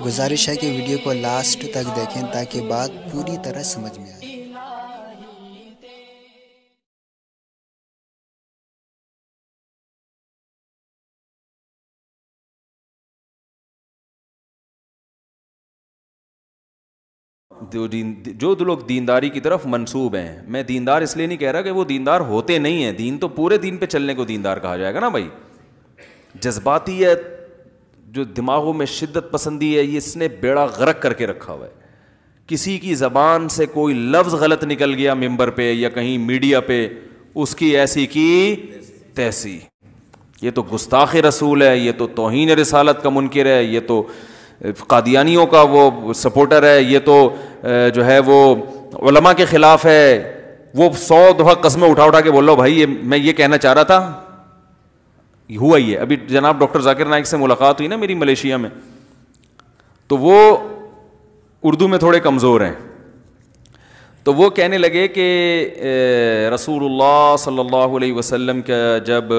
گزارش ہے کہ ویڈیو کو لاسٹ تک دیکھیں تاکہ بات پوری طرح سمجھ میں آئے۔ جو لوگ دینداری کی طرف منسوب ہیں، میں دیندار اس لیے نہیں کہہ رہا کہ وہ دیندار ہوتے نہیں ہیں، دین تو پورے دین پہ چلنے کو دیندار کہا جائے گا نا بھائی۔ جذباتیت، جو دماغوں میں شدت پسندی ہے، یہ اس نے بیڑا غرق کر کے رکھا ہوا ہے۔ کسی کی زبان سے کوئی لفظ غلط نکل گیا ممبر پہ یا کہیں میڈیا پہ، اس کی ایسی کی تیسی، یہ تو گستاخ رسول ہے، یہ تو توہین رسالت کا منکر ہے، یہ تو قادیانیوں کا وہ سپورٹر ہے، یہ تو جو ہے وہ علماء کے خلاف ہے۔ وہ 100 دفعہ قسمیں اٹھا کے بول رہا ہوں بھائی میں یہ کہنا چاہ رہا تھا، ہوا ہی ہے۔ ابھی جناب ڈاکٹر ذاکر نائک سے ملاقات ہوئی نا میری ملیشیا میں، تو وہ اردو میں تھوڑے کمزور ہیں، تو وہ کہنے لگے کہ رسول اللہ صلی اللہ علیہ وسلم کا جب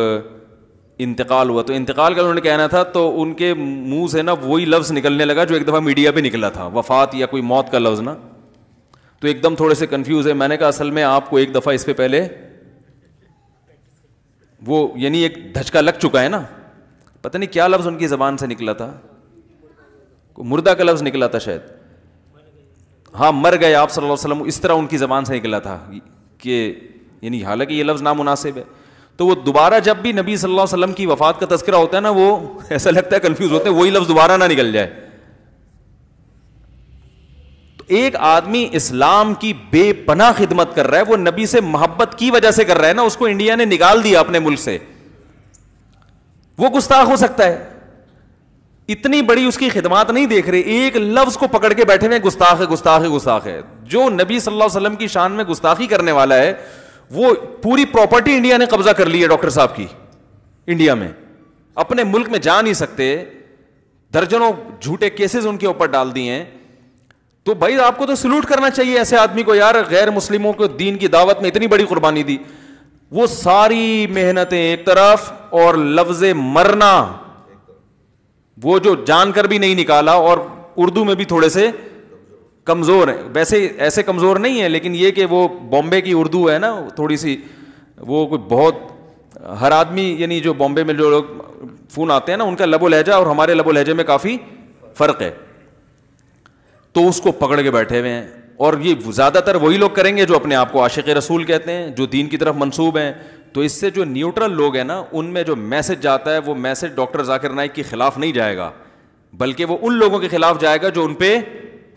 انتقال ہوا، تو انتقال کا انہوں نے کہنا تھا، تو ان کے منہ سے نا وہی لفظ نکلنے لگا جو ایک دفعہ میڈیا پہ نکلا تھا، وفات یا کوئی موت کا لفظ نا، تو ایک دم تھوڑے سے کنفیوز ہے۔ میں نے کہا اصل میں آپ کو ایک دفعہ اس پہ پہلے وہ یعنی ایک دھچکا لگ چکا ہے نا، پتہ نہیں کیا لفظ ان کی زبان سے نکلا تھا، مردہ کا لفظ نکلا تھا شاید، ہاں مر گئے آپ صلی اللہ علیہ وسلم، اس طرح ان کی زبان سے نکلا تھا کہ یعنی حالانکہ یہ لفظ نامناسب ہے۔ تو وہ دوبارہ جب بھی نبی صلی اللہ علیہ وسلم کی وفات کا تذکرہ ہوتا ہے نا، وہ ایسا لگتا ہے کنفیوز ہوتے ہیں وہی لفظ دوبارہ نہ نکل جائے۔ تو ایک آدمی اسلام کی بے پناہ خدمت کر رہا ہے، وہ نبی سے محبت کی وجہ سے کر رہا ہے نا، اس کو انڈیا نے نکال دیا اپنے ملک سے، وہ گستاخ ہو سکتا ہے؟ اتنی بڑی اس کی خدمات نہیں دیکھ رہے، ایک لفظ کو پکڑ کے بیٹھے ہوئے گستاخ ہے گستاخ ہے گستاخ ہے۔ جو نبی صلی اللہ علیہ وسلم کی شان میں گستاخی کرنے والا ہے، وہ پوری پراپرٹی انڈیا نے قبضہ کر لی ہے ڈاکٹر صاحب کی، انڈیا میں اپنے ملک میں جا نہیں سکتے، درجنوں جھوٹے کیسز ان کے اوپر ڈال دیے ہیں۔ تو بھائی آپ کو تو سلوٹ کرنا چاہیے ایسے آدمی کو، یار غیر مسلموں کو دین کی دعوت میں اتنی بڑی قربانی دی، وہ ساری محنتیں ایک طرف اور لفظ مرنا وہ جو جان کر بھی نہیں نکالا، اور اردو میں بھی تھوڑے سے کمزور ہیں، ویسے ایسے کمزور نہیں ہیں، لیکن یہ کہ وہ بامبے کی اردو ہے نا تھوڑی سی، وہ کوئی بہت ہر آدمی یعنی جو بامبے میں جو لوگ فون آتے ہیں نا، ان کا لب و لہجہ اور ہمارے لب و لہجے میں کافی فرق ہے، تو اس کو پکڑ کے بیٹھے ہوئے ہیں۔ اور یہ زیادہ تر وہی لوگ کریں گے جو اپنے آپ کو عاشق رسول کہتے ہیں، جو دین کی طرف منسوب ہیں۔ تو اس سے جو نیوٹرل لوگ ہیں نا، ان میں جو میسج جاتا ہے وہ میسج ڈاکٹر ذاکر نائک کے خلاف نہیں جائے گا، بلکہ وہ ان لوگوں کے خلاف جائے گا جو ان پہ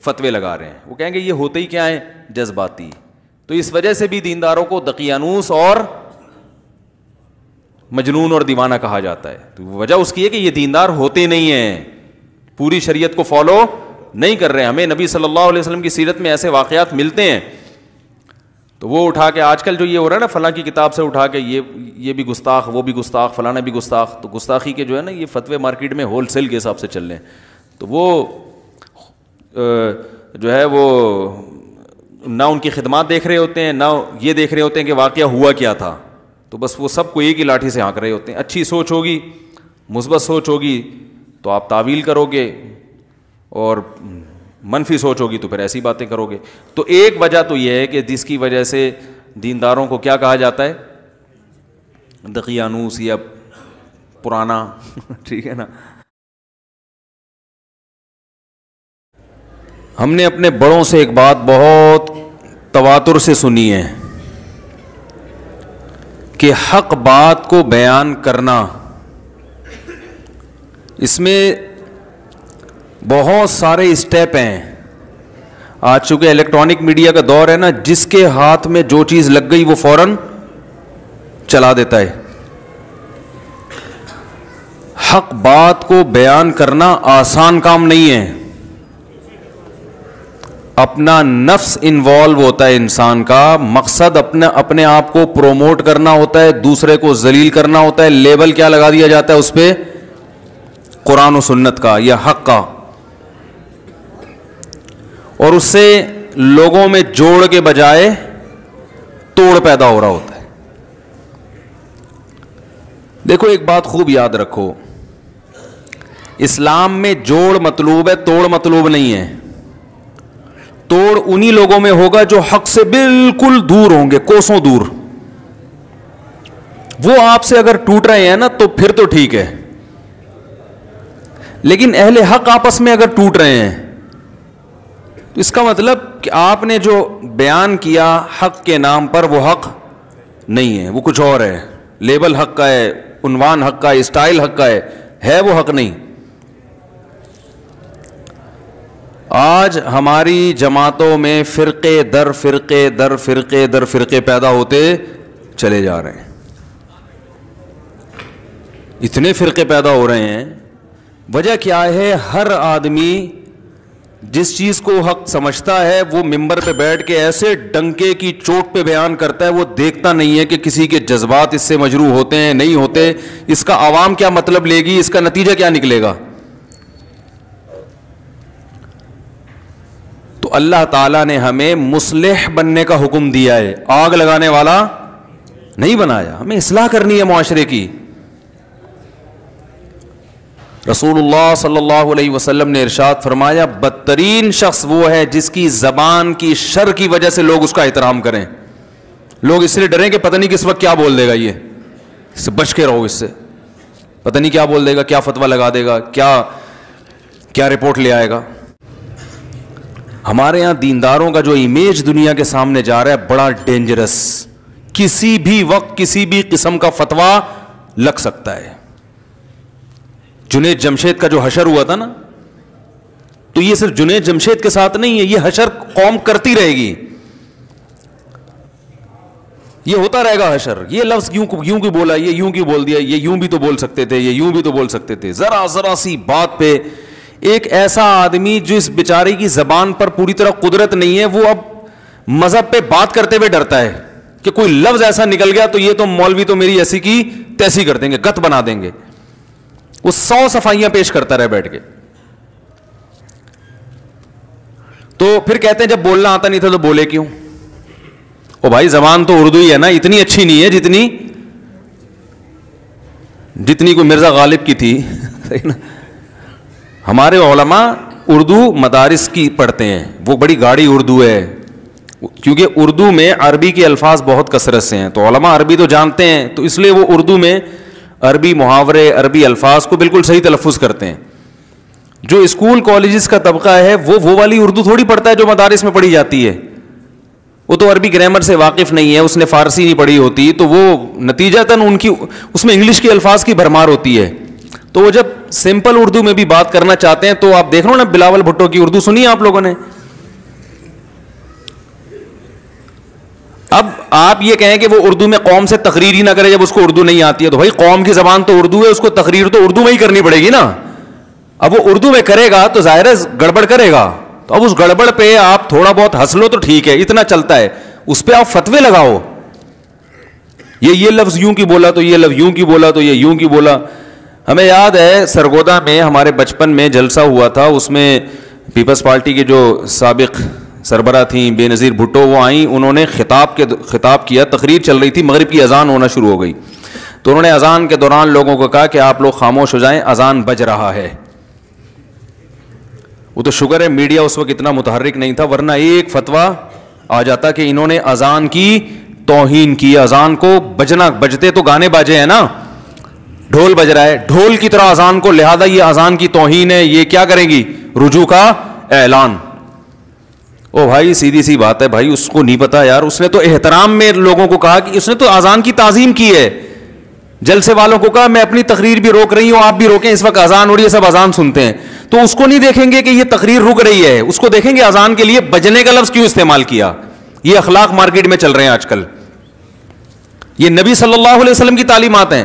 فتوے لگا رہے ہیں۔ وہ کہیں گے یہ ہوتے ہی کیا ہیں، جذباتی۔ تو اس وجہ سے بھی دینداروں کو دقیانوس اور مجنون اور دیوانہ کہا جاتا ہے۔ تو وجہ اس کی ہے کہ یہ دیندار ہوتے نہیں ہیں، پوری شریعت کو فالو نہیں کر رہے ہیں۔ ہمیں نبی صلی اللہ علیہ وسلم کی سیرت میں ایسے واقعات ملتے ہیں، تو وہ اٹھا کے آج کل جو یہ ہو رہا ہے نا، فلاں کی کتاب سے اٹھا کے یہ بھی گستاخ، وہ بھی گستاخ، فلانا بھی گستاخ، تو گستاخی کے جو ہے نا یہ فتوے مارکیٹ میں ہول سیل کے حساب سے چل رہے ہیں۔ تو وہ جو ہے وہ نہ ان کی خدمات دیکھ رہے ہوتے ہیں، نہ یہ دیکھ رہے ہوتے ہیں کہ واقعہ ہوا کیا تھا، تو بس وہ سب کو ایک ہی لاٹھی سے ہانک رہے ہوتے ہیں۔ اچھی سوچ ہوگی، مثبت سوچ ہوگی تو آپ تعویل کرو گے، اور منفی سوچ ہوگی تو پھر ایسی باتیں کرو گے۔ تو ایک وجہ تو یہ ہے کہ جس کی وجہ سے دینداروں کو کیا کہا جاتا ہے، دقیانوس یا پرانا ٹھیک ہے نا۔ ہم نے اپنے بڑوں سے ایک بات بہت تواتر سے سنی ہے کہ حق بات کو بیان کرنا، اس میں بہت سارے اسٹیپ ہیں۔ آج چونکہ الیکٹرانک میڈیا کا دور ہے نا، جس کے ہاتھ میں جو چیز لگ گئی وہ فوراً چلا دیتا ہے۔ حق بات کو بیان کرنا آسان کام نہیں ہے، اپنا نفس انوالو ہوتا ہے انسان کا، مقصد اپنے آپ کو پروموٹ کرنا ہوتا ہے، دوسرے کو ذلیل کرنا ہوتا ہے، لیبل کیا لگا دیا جاتا ہے اس پہ، قرآن و سنت کا یا حق کا، اور اس سے لوگوں میں جوڑ کے بجائے توڑ پیدا ہو رہا ہوتا ہے۔ دیکھو ایک بات خوب یاد رکھو، اسلام میں جوڑ مطلوب ہے, توڑ مطلوب نہیں ہے. توڑ انہی لوگوں میں ہوگا جو حق سے بالکل دور ہوں گے, کوسوں دور. وہ آپ سے اگر ٹوٹ رہے ہیں نا تو پھر تو ٹھیک ہے, لیکن اہل حق آپس میں اگر ٹوٹ رہے ہیں تو اس کا مطلب کہ آپ نے جو بیان کیا حق کے نام پر وہ حق نہیں ہے, وہ کچھ اور ہے. لیبل حق کا ہے, عنوان حق کا ہے, اسٹائل حق کا ہے وہ حق نہیں. آج ہماری جماعتوں میں فرقے در فرقے در فرقے در فرقے پیدا ہوتے چلے جا رہے ہیں. اتنے فرقے پیدا ہو رہے ہیں. وجہ کیا ہے؟ ہر آدمی جس چیز کو حق سمجھتا ہے وہ ممبر پہ بیٹھ کے ایسے ڈنکے کی چوٹ پہ بیان کرتا ہے, وہ دیکھتا نہیں ہے کہ کسی کے جذبات اس سے مجروح ہوتے ہیں نہیں ہوتے, اس کا عوام کیا مطلب لے گی, اس کا نتیجہ کیا نکلے گا. تو اللہ تعالیٰ نے ہمیں مصلح بننے کا حکم دیا ہے, آگ لگانے والا نہیں بنایا. ہمیں اصلاح کرنی ہے معاشرے کی. رسول اللہ صلی اللہ علیہ وسلم نے ارشاد فرمایا, بدترین شخص وہ ہے جس کی زبان کی شر کی وجہ سے لوگ اس کا احترام کریں. لوگ اس لیے ڈریں کہ پتہ نہیں کس وقت کیا بول دے گا, یہ اس سے بچ کے رہو, اس سے پتہ نہیں کیا بول دے گا, کیا فتویٰ لگا دے گا, کیا رپورٹ لے آئے گا. ہمارے یہاں دینداروں کا جو امیج دنیا کے سامنے جا رہا ہے بڑا ڈینجرس. کسی بھی وقت کسی بھی قسم کا فتویٰ لگ سکتا ہے. جنید جمشید کا جو حشر ہوا تھا نا, تو یہ صرف جنید جمشید کے ساتھ نہیں ہے, یہ حشر قوم کرتی رہے گی, یہ ہوتا رہے گا حشر. یہ لفظ یوں کیوں بولا, یہ یوں کیوں بول دیا, یہ یوں بھی تو بول سکتے تھے, یہ یوں بھی تو بول سکتے تھے. ذرا سی بات پہ ایک ایسا آدمی جو اس بیچارے کی زبان پر پوری طرح قدرت نہیں ہے, وہ اب مذہب پہ بات کرتے ہوئے ڈرتا ہے کہ کوئی لفظ ایسا نکل گیا تو یہ تو مولوی تو میری ایسی کی تیسی کر دیں گے, گت بنا دیں گے. وہ 100 صفائیاں پیش کرتا رہے بیٹھ کے. تو پھر کہتے ہیں جب بولنا آتا نہیں تھا تو بولے کیوں؟ او بھائی زبان تو اردو ہی ہے نا, اتنی اچھی نہیں ہے جتنی کوئی مرزا غالب کی تھی. ہمارے علماء اردو مدارس کی پڑھتے ہیں, وہ بڑی گاڑی اردو ہے, کیونکہ اردو میں عربی کے الفاظ بہت کثرت سے ہیں, تو علماء عربی تو جانتے ہیں, تو اس لیے وہ اردو میں عربی محاورے عربی الفاظ کو بالکل صحیح تلفظ کرتے ہیں. جو اسکول کالجز کا طبقہ ہے وہ والی اردو تھوڑی پڑھتا ہے جو مدارس میں پڑھی جاتی ہے. وہ تو عربی گرامر سے واقف نہیں ہے, اس نے فارسی نہیں پڑھی ہوتی, تو وہ نتیجتاً ان کی اس میں انگلش کے الفاظ کی بھرمار ہوتی ہے. تو وہ جب سمپل اردو میں بھی بات کرنا چاہتے ہیں تو آپ دیکھ رہے ہو نا, بلاول بھٹو کی اردو سنی ہے آپ لوگوں نے. اب آپ یہ کہیں کہ وہ اردو میں قوم سے تقریر ہی نہ کرے جب اس کو اردو نہیں آتی ہے, تو بھائی قوم کی زبان تو اردو ہے, اس کو تقریر تو اردو میں ہی کرنی پڑے گی نا. اب وہ اردو میں کرے گا تو ظاہر ہے گڑبڑ کرے گا, تو اب اس گڑبڑ پہ آپ تھوڑا بہت ہنس لو تو ٹھیک ہے, اتنا چلتا ہے. اس پہ آپ فتوے لگاؤ, یہ لفظ یوں کی بولا تو یہ لفظ یوں کی بولا تو یہ یوں کی بولا. ہمیں یاد ہے سرگودا میں ہمارے بچپن میں جلسہ ہوا تھا, اس میں پیپلز پارٹی کے جو سابق سربراہ تھیں بے نظیر بھٹو, وہ آئیں, انہوں نے خطاب کیا, تقریر چل رہی تھی, مغرب کی اذان ہونا شروع ہو گئی, تو انہوں نے اذان کے دوران لوگوں کو کہا کہ آپ لوگ خاموش ہو جائیں, اذان بج رہا ہے. وہ تو شکر ہے میڈیا اس وقت اتنا متحرک نہیں تھا, ورنہ ایک فتویٰ آ جاتا کہ انہوں نے اذان کی توہین کی. اذان کو بجتے تو گانے باجے ہیں نا, ڈھول بج رہا ہے ڈھول کی طرح اذان کو, لہذا یہ اذان کی توہین ہے, یہ کیا کریں گی, رجوع کا اعلان. او بھائی سیدھی سی بات ہے بھائی, اس کو نہیں پتا یار, اس نے تو احترام میں لوگوں کو کہا کہ اس نے تو اذان کی تعظیم کی ہے. جلسے والوں کو کہا میں اپنی تقریر بھی روک رہی ہوں, آپ بھی روکیں, اس وقت اذان ہو رہی ہے, سب اذان سنتے ہیں. تو اس کو نہیں دیکھیں گے کہ یہ تقریر رک رہی ہے, اس کو دیکھیں گے اذان کے لیے بجنے کا لفظ کیوں استعمال کیا. یہ اخلاق مارکیٹ میں چل رہے ہیں آج کل, یہ نبی صلی اللہ علیہ وسلم کی تعلیمات ہیں.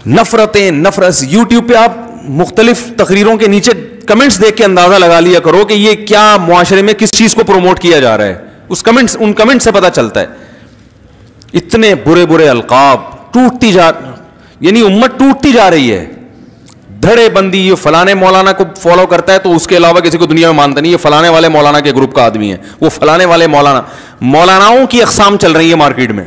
نفرت. یوٹیوب پہ آپ مختلف تقریروں کے نیچے کمنٹس دیکھ کے اندازہ لگا لیا کرو کہ یہ کیا معاشرے میں کس چیز کو پروموٹ کیا جا رہا ہے. ان کمنٹ سے پتا چلتا ہے. اتنے برے القاب ٹوٹتی یعنی امت ٹوٹتی جا رہی ہے. دھڑے بندی, یہ فلانے مولانا کو فالو کرتا ہے تو اس کے علاوہ کسی کو دنیا میں مانتا نہیں, یہ فلانے والے مولانا کے گروپ کا آدمی ہے, وہ فلانے والے مولاناؤں کی اقسام چل رہی ہے مارکیٹ میں.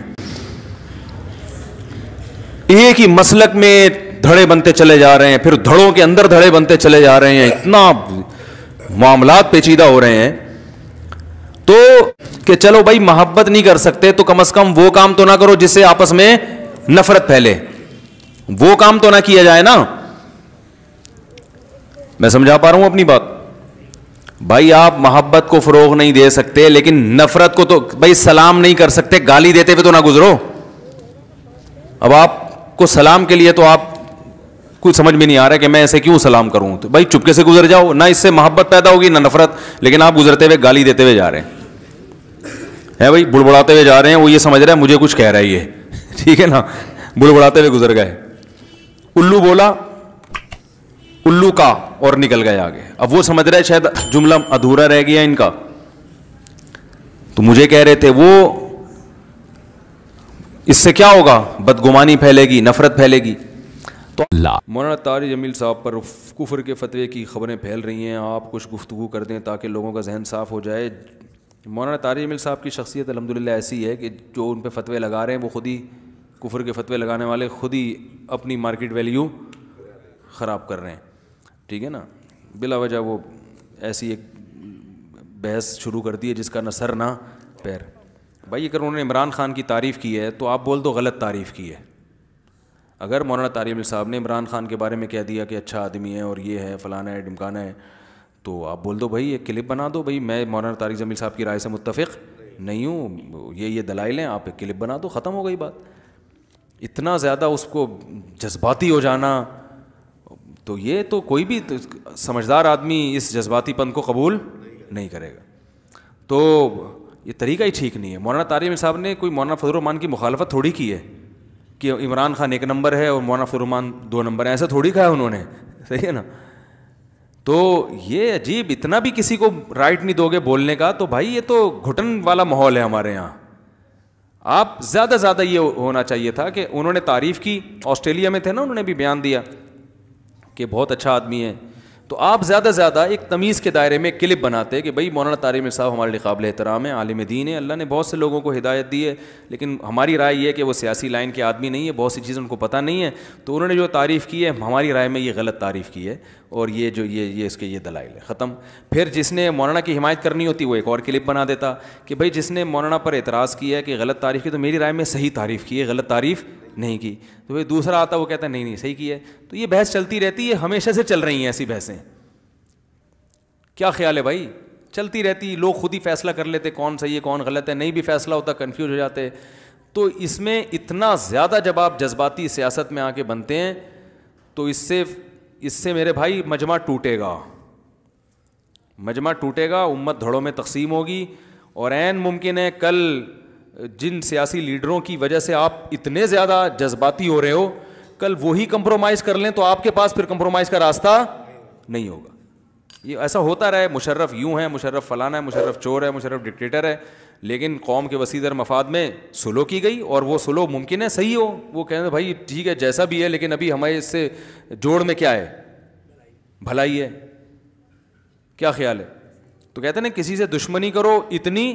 ایک ہی مسلک میں دھڑے بنتے چلے جا رہے ہیں, پھر دھڑوں کے اندر دھڑے بنتے چلے جا رہے ہیں, اتنا معاملات پیچیدہ ہو رہے ہیں. تو کہ چلو بھائی محبت نہیں کر سکتے تو کم از کم وہ کام تو نہ کرو جس سے آپس میں نفرت پھیلے, وہ کام تو نہ کیا جائے نا. میں سمجھا پا رہا ہوں اپنی بات؟ بھائی آپ محبت کو فروغ نہیں دے سکتے, لیکن نفرت کو تو بھائی سلام نہیں کر سکتے, گالی دیتے ہوئے تو نہ گزرو. اب آپ کو سلام کے لیے تو آپ کوئی سمجھ میں نہیں آ رہا کہ میں ایسے کیوں سلام کروں, تو بھائی چپکے سے گزر جاؤ, نہ اس سے محبت پیدا ہوگی نہ نفرت. لیکن آپ گزرتے ہوئے گالی دیتے ہوئے جا رہے ہیں بھائی, بڑبڑاتے ہوئے جا رہے ہیں, وہ یہ سمجھ رہا ہے مجھے کچھ کہہ رہا ہے یہ, ٹھیک ہے نا, بڑبڑاتے ہوئے گزر گئے, الو بولا الو کا اور نکل گئے آگے. اب وہ سمجھ رہے شاید جملہ ادھورا رہ گیا ان کا, تو مجھے کہہ رہے تھے وہ اس سے کیا ہوگا, بدگمانی پھیلے گی, نفرت پھیلے گی. تو مولانا طارق جمیل صاحب پر کفر کے فتوے کی خبریں پھیل رہی ہیں, آپ کچھ گفتگو کر دیں تاکہ لوگوں کا ذہن صاف ہو جائے. مولانا طارق جمیل صاحب کی شخصیت الحمدللہ ایسی ہے کہ جو ان پہ فتوے لگا رہے ہیں وہ خود ہی, کفر کے فتوے لگانے والے خود ہی اپنی مارکیٹ ویلیو خراب کر رہے ہیں, ٹھیک ہے نا. بلا وجہ وہ ایسی ایک بحث شروع کر دی ہے جس کا نہ سر نہ پیر. بھائی اگر انہوں نے عمران خان کی تعریف کی ہے تو آپ بول دو غلط تعریف کی ہے. اگر مولانا طارق جمیل صاحب نے عمران خان کے بارے میں کہہ دیا کہ اچھا آدمی ہے اور یہ ہے فلانا ہے ڈمکانا ہے, تو آپ بول دو بھائی ایک کلپ بنا دو, بھائی میں مولانا طارق جمیل صاحب کی رائے سے متفق نہیں ہوں, یہ دلائل ہیں, آپ ایک کلپ بنا دو, ختم ہو گئی بات. اتنا زیادہ اس کو جذباتی ہو جانا, تو یہ تو کوئی بھی سمجھدار آدمی اس جذباتی پن کو قبول نہیں کرے گا. تو یہ طریقہ ہی ٹھیک نہیں ہے. مولانا طارق جمیل صاحب نے کوئی مولانا فضل الرحمان کی مخالفت تھوڑی کی ہے کہ عمران خان 1 نمبر ہے اور مولانا فضل الرحمان 2 نمبر ہے, ایسا تھوڑی کہا ہے انہوں نے, صحیح ہے نا. تو یہ عجیب, اتنا بھی کسی کو رائٹ نہیں دو گے بولنے کا, تو بھائی یہ تو گھٹن والا ماحول ہے ہمارے یہاں. آپ زیادہ زیادہ یہ ہونا چاہیے تھا کہ انہوں نے تعریف کی, آسٹریلیا میں تھے نا, انہوں نے بھی بیان دیا کہ بہت اچھا آدمی ہے, تو آپ زیادہ زیادہ ایک تمیز کے دائرے میں کلپ بناتے کہ بھائی مولانا طارق جمیل صاحب ہمارے لیے قابل احترام ہے, عالم دین ہے, اللہ نے بہت سے لوگوں کو ہدایت دی ہے, لیکن ہماری رائے یہ ہے کہ وہ سیاسی لائن کے آدمی نہیں ہے, بہت سی چیزیں ان کو پتہ نہیں ہے. تو انہوں نے جو تعریف کی ہے ہماری رائے میں یہ غلط تعریف کی ہے, اور یہ جو یہ اس کے یہ دلائل ہے, ختم. پھر جس نے مولانا کی حمایت کرنی ہوتی وہ ایک اور کلپ بنا دیتا کہ بھائی جس نے مولانا پر اعتراض کیا ہے کہ غلط تعریف کی, تو میری رائے میں صحیح تعریف کی ہے, غلط تعریف نہیں کی. تو پھر دوسرا آتا وہ کہتا ہے نہیں صحیح کی ہے. تو یہ بحث چلتی رہتی ہے, ہمیشہ سے چل رہی ہیں ایسی بحثیں. کیا خیال ہے بھائی, چلتی رہتی, لوگ خود ہی فیصلہ کر لیتے کون صحیح ہے کون غلط ہے, نہیں بھی فیصلہ ہوتا کنفیوز ہو جاتے. تو اس میں اتنا زیادہ جب آپ جذباتی سیاست میں آ کے بنتے ہیں تو اس سے میرے بھائی مجمع ٹوٹے گا, مجمع ٹوٹے گا, امت دھڑوں میں تقسیم ہوگی. اور عین ممکن ہے کل جن سیاسی لیڈروں کی وجہ سے آپ اتنے زیادہ جذباتی ہو رہے ہو, کل وہی کمپرومائز کر لیں تو آپ کے پاس پھر کمپرومائز کا راستہ نہیں ہوگا. یہ ایسا ہوتا رہے, مشرف یوں ہے, مشرف فلانا ہے, مشرف چور ہے, مشرف ڈکٹیٹر ہے, لیکن قوم کے وسیع در مفاد میں سلو کی گئی, اور وہ سلو ممکن ہے صحیح ہو, وہ کہتے ہیں بھائی ٹھیک ہے جیسا بھی ہے, لیکن ابھی ہمیں اس سے جوڑ میں کیا ہے, بھلائی ہے. کیا خیال ہے؟ تو کہتے ہیں نا کسی سے دشمنی کرو اتنی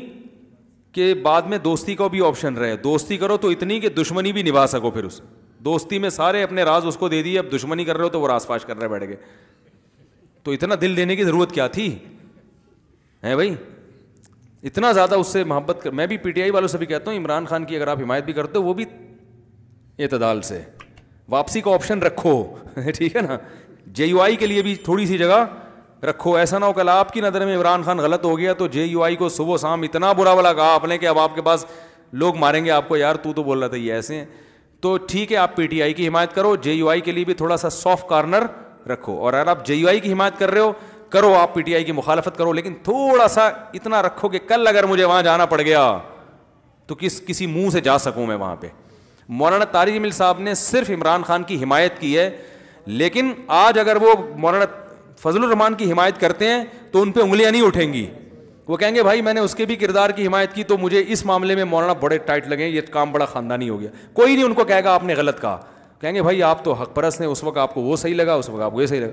کہ بعد میں دوستی کا بھی آپشن رہے, دوستی کرو تو اتنی کہ دشمنی بھی نبھا سکو. پھر اس دوستی میں سارے اپنے راز اس کو دے دیے, اب دشمنی کر رہے ہو تو وہ راز فاش کر رہے بیٹھ گئے. تو اتنا دل دینے کی ضرورت کیا تھی ہے بھائی, اتنا زیادہ اس سے محبت کر. میں بھی پی ٹی آئی والوں سے بھی کہتا ہوں عمران خان کی اگر آپ حمایت بھی کرتے ہو وہ بھی اعتدال سے, واپسی کا آپشن رکھو, ٹھیک ہے نا. جے یو آئی کے لیے بھی تھوڑی سی جگہ رکھو, ایسا نہ ہو کل آپ کی نظر میں عمران خان غلط ہو گیا تو جے یو آئی کو صبح شام اتنا برا والا کہا آپ نے کہ اب آپ کے پاس لوگ ماریں گے آپ کو, یار تو بول رہا تھا یہ ایسے ہیں. تو ٹھیک ہے آپ پی ٹی آئی کی حمایت کرو, جے یو آئی کے لیے بھی تھوڑا سا سافٹ کارنر رکھو, اور اگر آپ جے یو آئی کی حمایت کر رہے ہو کرو, آپ پی ٹی آئی کی مخالفت کرو, لیکن تھوڑا سا اتنا رکھو کہ کل اگر مجھے وہاں جانا پڑ گیا تو کسی منہ سے جا سکوں میں وہاں پہ. مولانا طارق جمیل صاحب نے صرف عمران خان کی حمایت کی ہے, لیکن آج اگر وہ مولانا فضل الرحمان کی حمایت کرتے ہیں تو ان پہ انگلیاں نہیں اٹھیں گی. وہ کہیں گے بھائی میں نے اس کے بھی کردار کی حمایت کی تو مجھے اس معاملے میں مولانا بڑے ٹائٹ لگے, یہ کام بڑا خاندانی ہو گیا. کوئی نہیں ان کو کہے گا آپ نے غلط کہا, کہیں گے بھائی آپ تو حق پرست ہیں, اس وقت آپ کو وہ صحیح لگا, اس وقت آپ کو یہ صحیح لگا.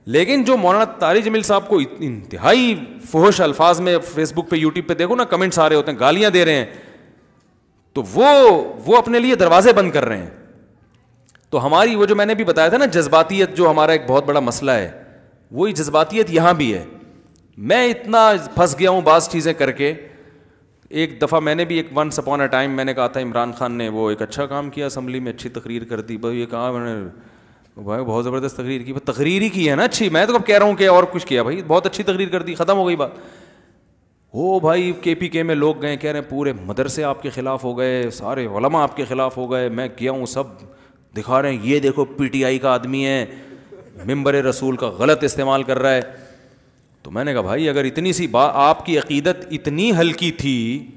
لیکن جو مولانا طارق جمیل صاحب کو انتہائی فحش الفاظ میں فیس بک پہ یوٹیوب پہ دیکھو نا کمنٹس آ رہے ہوتے ہیں, گالیاں دے رہے ہیں, تو وہ اپنے لیے دروازے بند کر رہے ہیں. تو ہماری وہ جو میں نے بھی بتایا تھا نا جذباتیت جو ہمارا ایک بہت بڑا مسئلہ ہے, وہی جذباتیت یہاں بھی ہے. میں اتنا پھنس گیا ہوں بعض چیزیں کر کے. ایک دفعہ میں نے بھی ایک ونس اپون اے ٹائم میں نے کہا تھا عمران خان نے وہ ایک اچھا کام کیا اسمبلی میں, اچھی تقریر کر دی. بھائی یہ کہا میں نے, بھائی بہت زبردست تقریر کی. تقریر ہی کی ہے نا اچھی, میں تو اب کہہ رہا ہوں کہ اور کچھ کیا. بھائی بہت اچھی تقریر کر دی, ختم ہو گئی بات. او بھائی کے پی کے میں لوگ گئے, کہہ رہے ہیں پورے مدرسے آپ کے خلاف ہو گئے, سارے علماء آپ کے خلاف ہو گئے. میں گیا ہوں, سب دکھا رہے ہیں یہ دیکھو پی ٹی آئی کا آدمی ہے, ممبر رسول کا غلط استعمال کر رہا ہے. تو میں نے کہا بھائی اگر اتنی سی بات, آپ کی عقیدت اتنی ہلکی تھی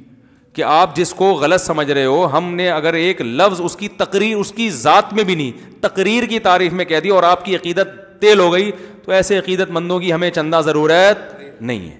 کہ آپ جس کو غلط سمجھ رہے ہو, ہم نے اگر ایک لفظ اس کی تقریر, اس کی ذات میں بھی نہیں, تقریر کی تعریف میں کہہ دی اور آپ کی عقیدت تیل ہو گئی, تو ایسے عقیدت مندوں کی ہمیں چندہ ضرورت نہیں ہے.